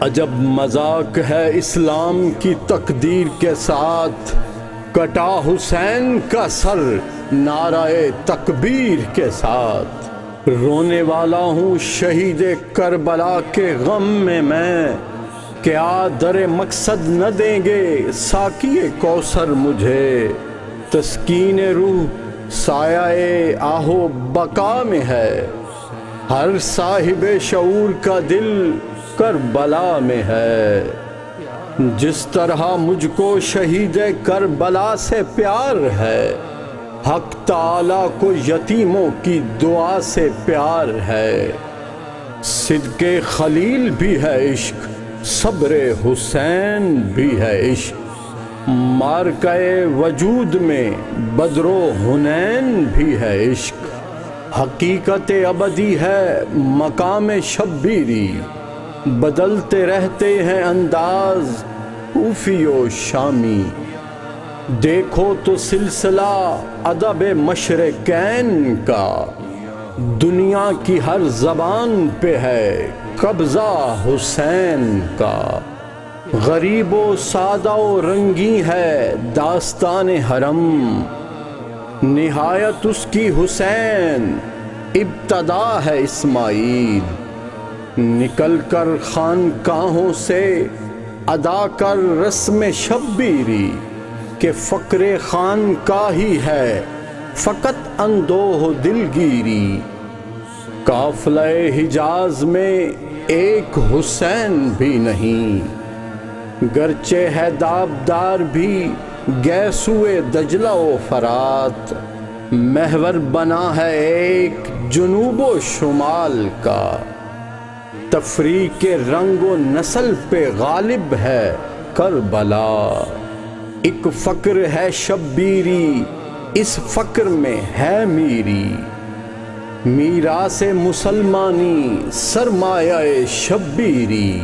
عجب مذاق ہے اسلام کی تقدیر کے ساتھ، کٹا حسین کا سر نعرہ تکبیر کے ساتھ۔ رونے والا ہوں شہید کربلا کے غم میں کیا در مقصد نہ دیں گے ساقی کوثر مجھے۔ تسکین روح سایہ آہو بقا میں ہے، ہر صاحب شعور کا دل کربلا میں ہے۔ جس طرح مجھ کو شہید کربلا سے پیار ہے، حق تعالیٰ کو یتیموں کی دعا سے پیار ہے۔ صدق خلیل بھی ہے عشق، صبر حسین بھی ہے عشق، مارکہ وجود میں بدر و حنین بھی ہے عشق۔ حقیقت ابدی ہے مقام شبیری، بدلتے رہتے ہیں انداز کوفی و شامی۔ دیکھو تو سلسلہ ادب مشرقین کا، دنیا کی ہر زبان پہ ہے قبضہ حسین کا۔ غریب و سادہ و رنگی ہے داستان حرم، نہایت اس کی حسین ابتدا ہے اسماعیل۔ نکل کر خانقاہوں سے ادا کر رسم شبیری، کہ فقر خانقاہی ہے فقط اندوہ دلگیری۔ قافلہ حجاز میں ایک حسین بھی نہیں، گرچہ ہے دابدار بھی گیسوئے دجلہ و فرات۔ محور بنا ہے ایک جنوب و شمال کا، تفریق رنگ و نسل پہ غالب ہے کربلا۔ ایک فقر ہے شبیری، اس فقر میں ہے میری، میراث مسلمانی سرمایہ شبیری۔